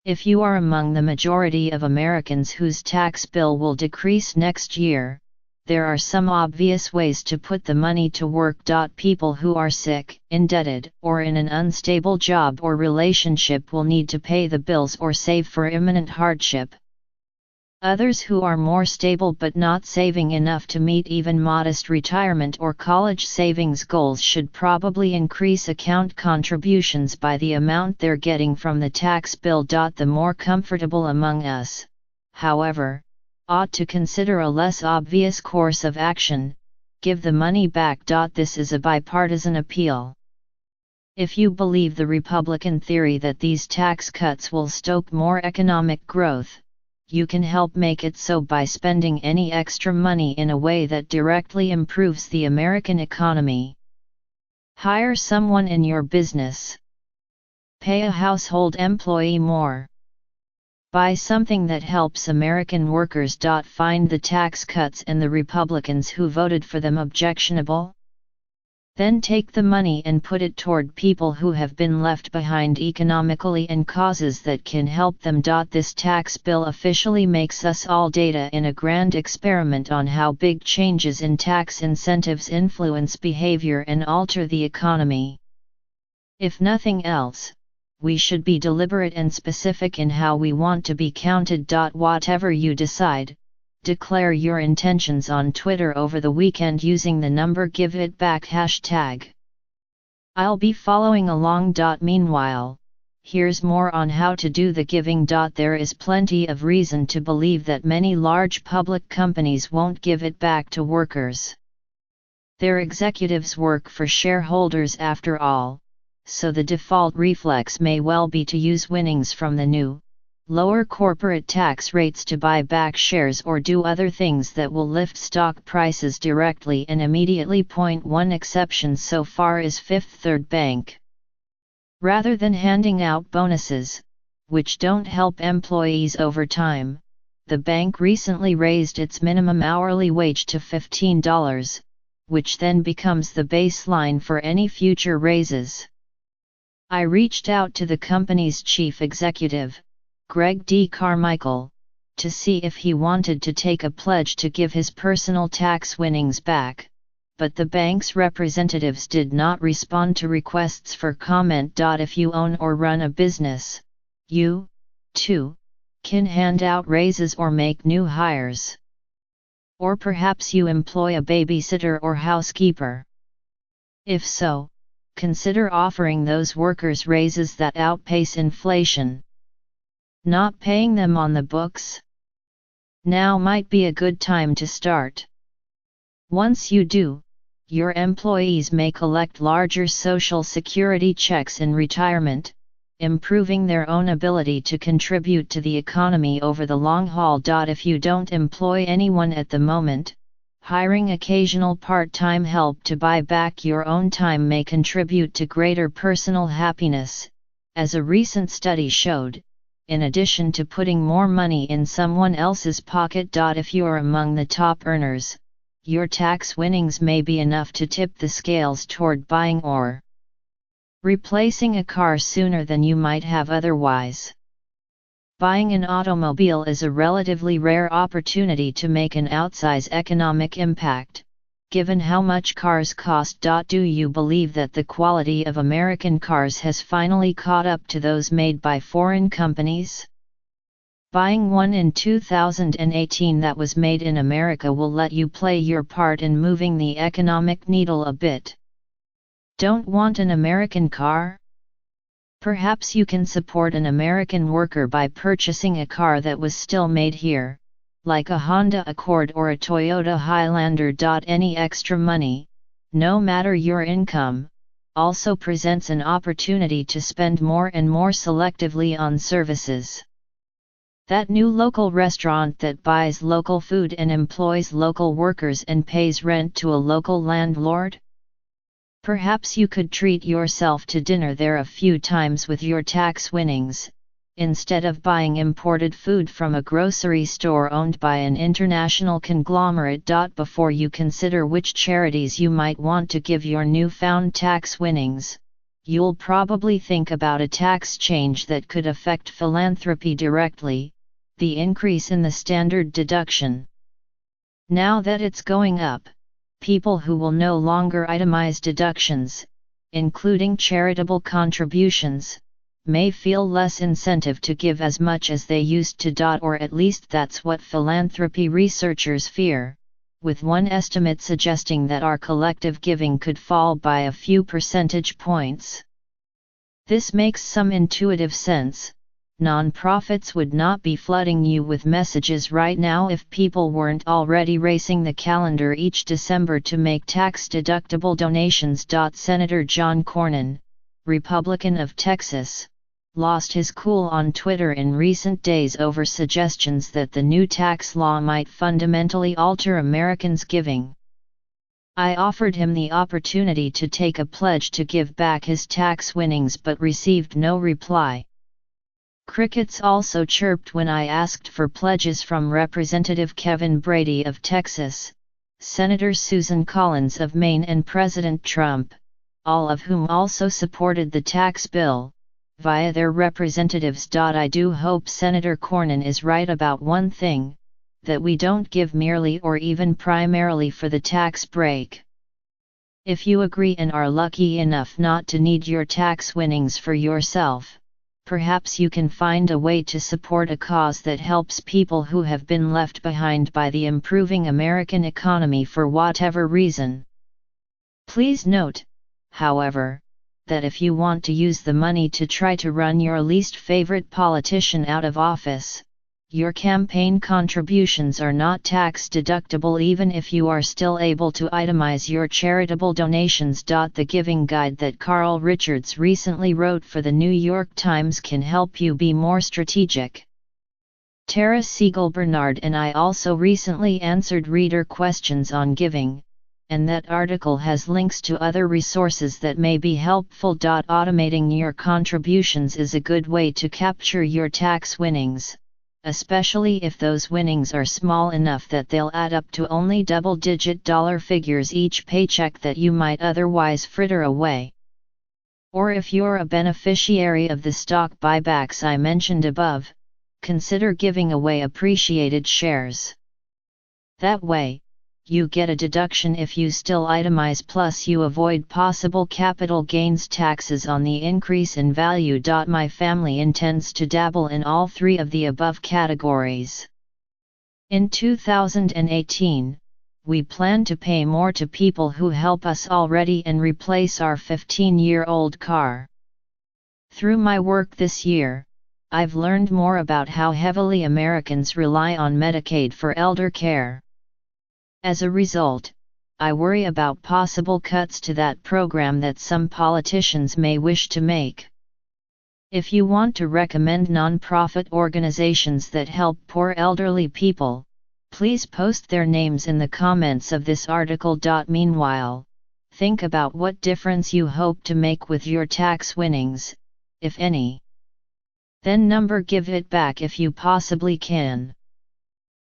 If you are among the majority of Americans whose tax bill will decrease next year, there are some obvious ways to put the money to work. People who are sick, indebted, or in an unstable job or relationship will need to pay the bills or save for imminent hardship. Others who are more stable but not saving enough to meet even modest retirement or college savings goals should probably increase account contributions by the amount they're getting from the tax bill. The more comfortable among us, however, ought to consider a less obvious course of action: give the money back. This is a bipartisan appeal. If you believe the Republican theory that these tax cuts will stoke more economic growth, you can help make it so by spending any extra money in a way that directly improves the American economy. Hire someone in your business. Pay a household employee more. Buy something that helps American workers. Find the tax cuts and the Republicans who voted for them objectionable? Then take the money and put it toward people who have been left behind economically and causes that can help them. This tax bill officially makes us all data in a grand experiment on how big changes in tax incentives influence behavior and alter the economy. If nothing else, we should be deliberate and specific in how we want to be counted. Whatever you decide, declare your intentions on Twitter over the weekend using the #GiveItBack hashtag. I'll be following along. Meanwhile, here's more on how to do the giving. There is plenty of reason to believe that many large public companies won't give it back to workers. Their executives work for shareholders after all, so the default reflex may well be to use winnings from the new, lower corporate tax rates to buy back shares or do other things that will lift stock prices directly and immediately. One exception so far is Fifth Third Bank. Rather than handing out bonuses, which don't help employees over time, the bank recently raised its minimum hourly wage to $15, which then becomes the baseline for any future raises. I reached out to the company's chief executive, Greg D. Carmichael, to see if he wanted to take a pledge to give his personal tax winnings back, but the bank's representatives did not respond to requests for comment. If you own or run a business, you, too, can hand out raises or make new hires. Or perhaps you employ a babysitter or housekeeper. If so, consider offering those workers raises that outpace inflation. Not paying them on the books? Now might be a good time to start. Once you do, your employees may collect larger Social Security checks in retirement, improving their own ability to contribute to the economy over the long haul. If you don't employ anyone at the moment, hiring occasional part-time help to buy back your own time may contribute to greater personal happiness, as a recent study showed, in addition to putting more money in someone else's pocket. If you're among the top earners, your tax winnings may be enough to tip the scales toward buying or replacing a car sooner than you might have otherwise. Buying an automobile is a relatively rare opportunity to make an outsized economic impact, given how much cars cost. Do you believe that the quality of American cars has finally caught up to those made by foreign companies? Buying one in 2018 that was made in America will let you play your part in moving the economic needle a bit. Don't want an American car? Perhaps you can support an American worker by purchasing a car that was still made here, like a Honda Accord or a Toyota Highlander. Any extra money, no matter your income, also presents an opportunity to spend more and more selectively on services. That new local restaurant that buys local food and employs local workers and pays rent to a local landlord? Perhaps you could treat yourself to dinner there a few times with your tax winnings, instead of buying imported food from a grocery store owned by an international conglomerate. Before you consider which charities you might want to give your newfound tax winnings, you'll probably think about a tax change that could affect philanthropy directly, the increase in the standard deduction. Now that it's going up, people who will no longer itemize deductions, including charitable contributions, may feel less incentive to give as much as they used to. Or at least that's what philanthropy researchers fear, with one estimate suggesting that our collective giving could fall by a few percentage points. This makes some intuitive sense. Nonprofits would not be flooding you with messages right now if people weren't already racing the calendar each December to make tax-deductible donations. Senator John Cornyn, Republican of Texas, lost his cool on Twitter in recent days over suggestions that the new tax law might fundamentally alter Americans' giving. I offered him the opportunity to take a pledge to give back his tax winnings but received no reply. Crickets also chirped when I asked for pledges from Representative Kevin Brady of Texas, Senator Susan Collins of Maine and President Trump, all of whom also supported the tax bill, via their representatives. I do hope Senator Cornyn is right about one thing, that we don't give merely or even primarily for the tax break. If you agree and are lucky enough not to need your tax winnings for yourself, perhaps you can find a way to support a cause that helps people who have been left behind by the improving American economy for whatever reason. Please note, however, that if you want to use the money to try to run your least favorite politician out of office, your campaign contributions are not tax deductible even if you are still able to itemize your charitable donations. The giving guide that Carl Richards recently wrote for the New York Times can help you be more strategic. Tara Siegel Bernard and I also recently answered reader questions on giving, and that article has links to other resources that may be helpful. Automating your contributions is a good way to capture your tax winnings, especially if those winnings are small enough that they'll add up to only double-digit dollar figures each paycheck that you might otherwise fritter away. Or if you're a beneficiary of the stock buybacks I mentioned above, consider giving away appreciated shares. That way, you get a deduction if you still itemize, plus you avoid possible capital gains taxes on the increase in value. My family intends to dabble in all three of the above categories. In 2018, we plan to pay more to people who help us already and replace our 15-year-old car. Through my work this year, I've learned more about how heavily Americans rely on Medicaid for elder care. As a result, I worry about possible cuts to that program that some politicians may wish to make. If you want to recommend nonprofit organizations that help poor elderly people, please post their names in the comments of this article. Meanwhile, think about what difference you hope to make with your tax winnings, if any. Then give it back if you possibly can.